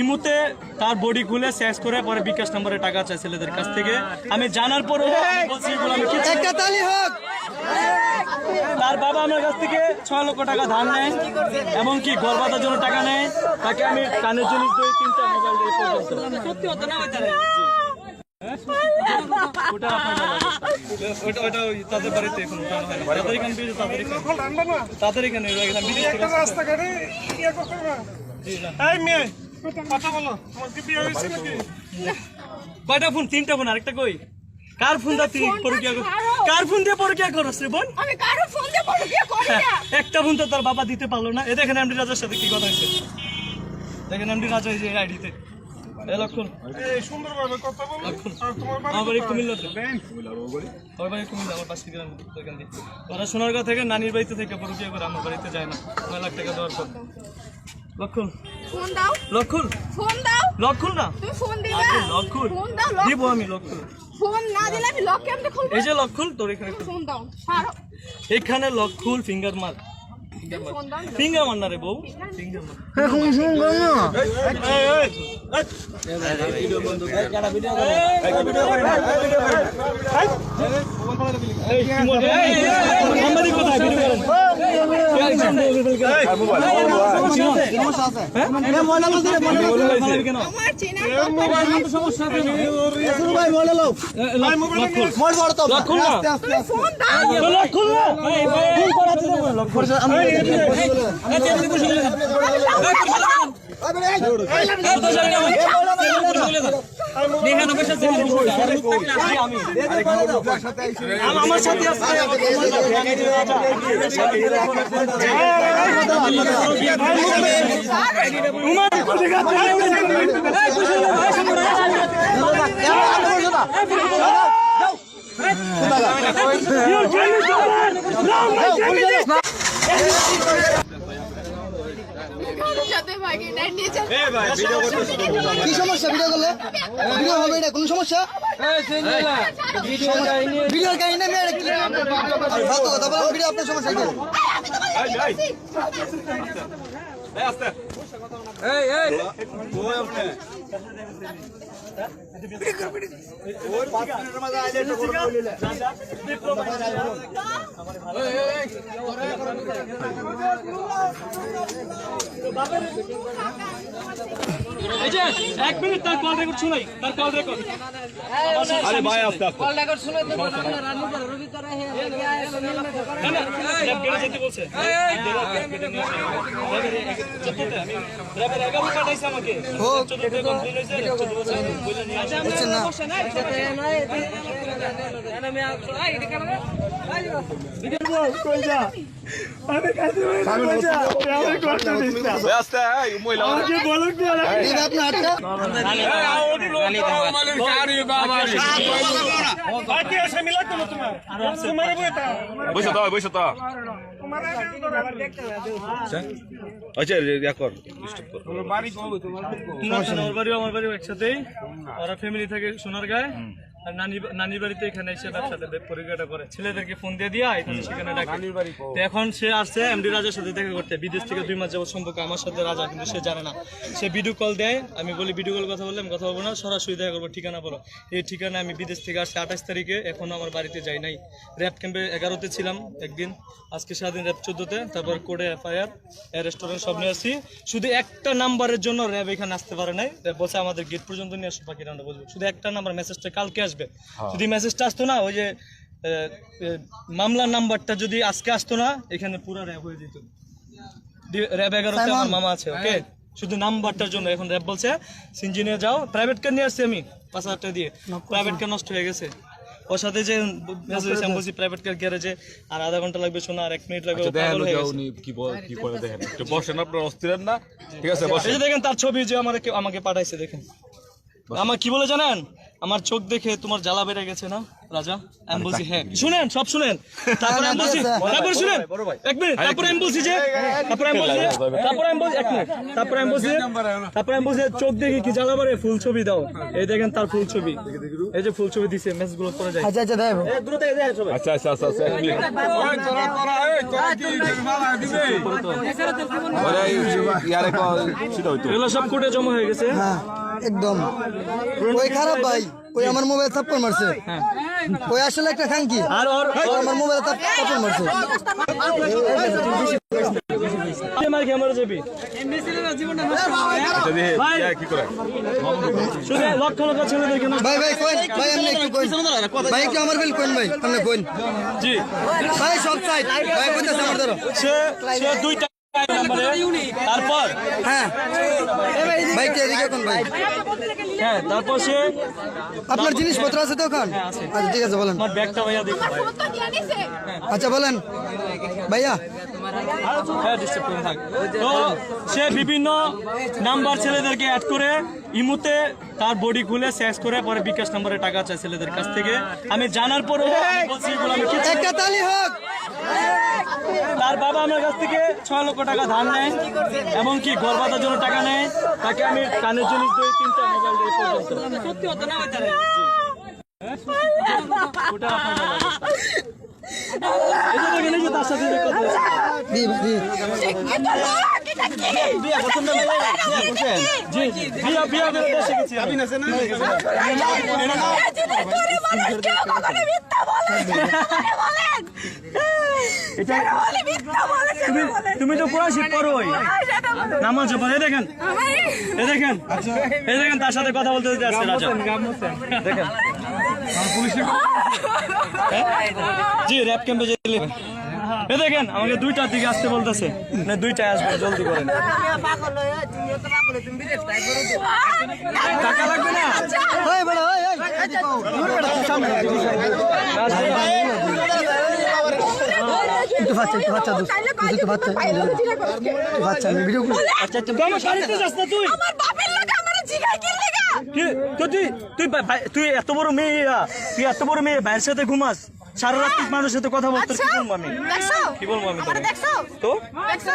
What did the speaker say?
ইমুতে তার বডি খুলে সেক্স করে পরে বিকাশ নম্বরে টাকা চায় ছেলেদের কাছ থেকে। আমি জানার পরও বলছি এগুলো আমি কিছু তার বাবা আমার কাছ থেকে 6 লক্ষ টাকা ধার নেয় এবং কি ঘর বাঁধার জন্য টাকা নেয়। তাকে আমি কানের জিনিস দিই, 3টা মোবাইল দিই পর্যন্ত। সত্যি হতো না তাদের বাড়িতে এখন উঠানো হয় না। তাদের এখানে কয়টা ফোন? 3টা ফোন। আরেকটা কই? কার ফোন দা তুই পরকিয়া কর? কার ফোন দিয়ে পরকিয়া করছ রে বোন? আমি কারো ফোন দিয়ে পরকিয়া করি না। একটা ফোন তো তার বাবা দিতে পারলো না। এ দেখেন এমডি রাজার সাথে কি কথা হইছে। দেখেন এমডি রাজা এই যে আইডিতে এ লক্ষণ এই সুন্দরভাবে কথা বলো। আর তোমার বাড়ি কুমিল্লাতে? আমার বাড়ি কুমিল্লা, আমার 5 গ্রাম দোকান দিয়ে। ওরা সোনারগাঁ থেকে নানির বাড়িতে থেকে পরকিয়া করে আমার বাড়িতে যায় না 9 লাখ টাকা দেওয়ার পর। লক্ষণ ফোন দাও। লক্ষণ ফোন দাও। লক্ষণ না তুমি ফোন দিবা। লক্ষণ ফোন দাও। দিব আমি লক্ষণ। ফোন না দিলে আমি লক কেমনে খুলবো? এই যে লক্ষণ তোর এখানে ফোন দাও। ছাড়ো। এখানে লক্ষণ ফিঙ্গার মার। ফোন দাও। ফিঙ্গার মার না রে বউ, ফিঙ্গার মার। এখন ফোন কর না। ভিডিও বন্ধ কর। ভিডিও করে না। এই কি মনে? আমারই কথা ভিডিও করেন। সমস্যা আছে। হ্যাঁ মোবাইল নাও দিলে মোবাইল কেন? আমার চেনা মোবাইল নাও সমস্যা আছে। এসুর ভাই মোবাইল নাও। ভাই মোবাইল বড় তো লক্ষণ না। আস্তে আস্তে আস্তে। ফোন দাও। লক্ষণ না। ফোন করাতে দেব না। লক্ষণ আমি আমার সাথে সাথে ভাগে না নিয়ে যাও। কি সমস্যা ভিডিও করলে? ভিডিও হবে এটা কোনো সমস্যা? ভিডিও কাহিনী না মেরে কি? আরে ভালো কথা বলো, ভিডিও আপনার সমস্যা কি? এই যে 1 মিনিট তার কল রেকর্ড শুনাই, তার কল রেকর্ড। আরে ভাই আস্তে আস্তে কল রেকর্ড শুনে তো আমরা রান্না করে রবি করে হে না না র্যাব গেটে যেতে বলছে। আমি র্যাবের 11 পাঠাইছে আমাকে। 14তে কমপ্লিট হইছে, 14 বছর বলে নিয়ে আসেন। বুঝছেন না? আমি আই এটা কেন ভাই আস্তে এই মহিলা দিন আপনার হাতটা বসে তো আচ্ছা ইয়া কর স্টপ কর। আমার বাড়িও একসাথেই। ওরা ফ্যামিলি থেকে সোনারগাঁয়ে, আর নানির বাড়িতে এখানে এসে ব্যবসাতে পরিচয়টা করে। ছেলেদেরকে ফোন দিয়ে দিয়া সেখানে ডাকে। তো এখন সে আসছে এমডি রাজার সাথে দেখা করতে। বিদেশ থেকে 2 মাস যাবত সম্পর্ক আমার সাথে রাজা, কিন্তু সে জানে না। সে ভিডিও কল দেয়, আমি বলি ভিডিও কল কথা বললাম, কথা বলবো না, সরাসরি দেখা করবো, ঠিকানা বলো। এই ঠিকানা আমি বিদেশ থেকে আসছি 28 তারিখে, এখনো আমার বাড়িতে যাই নাই। র্যাব ক্যাম্পে 11তে ছিলাম একদিন, আজকে সারাদিন র্যাব 14তে, তারপর কোর্টে এফআইআর, রেস্টুরেন্ট সব নিয়ে আসছি। শুধু একটা নাম্বারের জন্য র্যাব এখানে আসতে পারে নাই। র্যাব বলছে আমাদের গেট পর্যন্ত নিয়ে আসো, বাকিটা আমরা বলবো। শুধু একটা নাম্বার, মেসেজটা কালকে আসবে। যদি মেসেজটা আসতো না, ওই যে মামলার নাম্বারটা যদি আজকে আসতো না, এখানে পুরো র্যাব হয়ে যেত। র্যাব 11তে আমার মামা আছে, ওকে? শুধু নাম্বারটার জন্য এখন র্যাব বলছে সিনজিনে যাও। প্রাইভেট কার নিয়ে আসছি আমি 5,000 টাকা দিয়ে, প্রাইভেট কার নষ্ট হয়ে গেছে। ওর সাথে যে আমি বলছি প্রাইভেট কার গ্যারেজে, আর আধা ঘন্টা লাগবে শোনা, আর 1 মিনিট লাগবে। কি করে দেখেন একটু বসেন, আপনার অস্থির না? ঠিক আছে বসেন। এই যে দেখেন তার ছবি যে আমাকে পাঠাইছে, দেখেন। আমার কি বলে জানেন, আমার চোখ দেখে তোমার জ্বালা বেড়ে গেছে না রাজা? আমি বলছি হ্যাঁ। শুনেন, সব শুনেন। তারপরে আমি বলছি, তারপরে শুনেন এক মিনিট। তারপরে আমি বলছি যে, তারপরে আমি বলছি এক মিনিট। তারপরে আমি বলছি চোখ দেখে কি জ্বালা বেড়ে, ফুল ছবি দাও। এই দেখেন তার ফুল ছবি, এই যে ফুল ছবি দিছে, মেসেজ গুলো করে যায়। আচ্ছা দেখ আচ্ছা আচ্ছা আচ্ছা আচ্ছা এগুলো সব কোর্টে জমা হয়ে গেছে। হ্যাঁ একদম ওই খারাপ ভাই, ওই আমার মোবাইল থাপ্পড় মারছে। ওই আসলে একটা খানকি, আর ওর আমার মোবাইল থাপ্পড় মারছে। মার খেয়ে মরে যাবি ভাই। কি করে শুধু লক্ষ লক্ষ ছেলেদেরকে না। ভাই কোন ভাই, এমনি একটু কোন ভাই, একটু আমার বিল কোন ভাই, আপনি কোন জি ভাই সব সাইড ভাই কইতাছে আমার ধরো। সে দুইটা নম্বরে, তারপর হ্যাঁ ভাই কে এদিকে কোন ভাই? হ্যাঁ তারপর সে আপনার জিনিসপত্র আছে তো ওখানে? আচ্ছা ঠিক আছে বলেন। আমার ব্যাগটা ভাইয়া দেখো। আমার ফোন তো নিয়ে নিছে। আচ্ছা বলেন ভাইয়া। হ্যাঁ ডিস্টার্ব করে থাক। তো সে বিভিন্ন নাম্বার ছেলেদেরকে অ্যাড করে ইমুতে তার বডি খুলে সেক্স করে পরে বিকাশ নম্বরে টাকা চায় ছেলেদের কাছ থেকে। আমি জানার পরও আমি বলছি এগুলো আমি কিছু। একটা তালি হোক। তার বাবা আমার কাছ থেকে 6 লক্ষ টাকা ধার নেয়, এবং কি ঘর বাঁধার জন্য টাকা নেয়। তাকে আমি কানের জিনিস দিই, 3টা মোবাইল দিই পর্যন্ত। সত্যি হতো না ওটা আপনার বাবা। এটা দেখেন এই যে তার সাথে যে কথা হচ্ছে। দি দি বিয়া করছেন না ভাই? বিয়া করছেন? জি জি বিয়া করে দেশে গেছি আমি। তুমি তো কোরআন শিখ পড়োই, নামাজ পড়ে। দেখেন এই দেখেন এই দেখেন তার সাথে কথা বলতে দিতে আসছে রাজা। দেখেন জি র‍্যাপ ক্যাম্পে যেতে। এ দেখেন আমাকে 2টার দিকে আসতে বলতেছে, না 2টায় আসবে, জলদি করেন। টাকা লাগবে না। ওই বড় ওই ওই সামনে একটু বাচ্চা দোস্ত, একটু বাচ্চা আমি ভিডিও করি। আচ্ছা তুই আমার বাড়িতে যাস না তুই? আমার বাপের লোক আমারে জিগাই কি লাগা? কি তুই এত বড় মেয়ে, তুই এত বড় মেয়ে ভাইয়ের সাথে ঘুমাস, সারা রাত মানুষের সাথে কথা বলতে। কি বলবো আমি? দেখছো? কি বলবো আমি আমারে তোকে? দেখছো? তো দেখছো?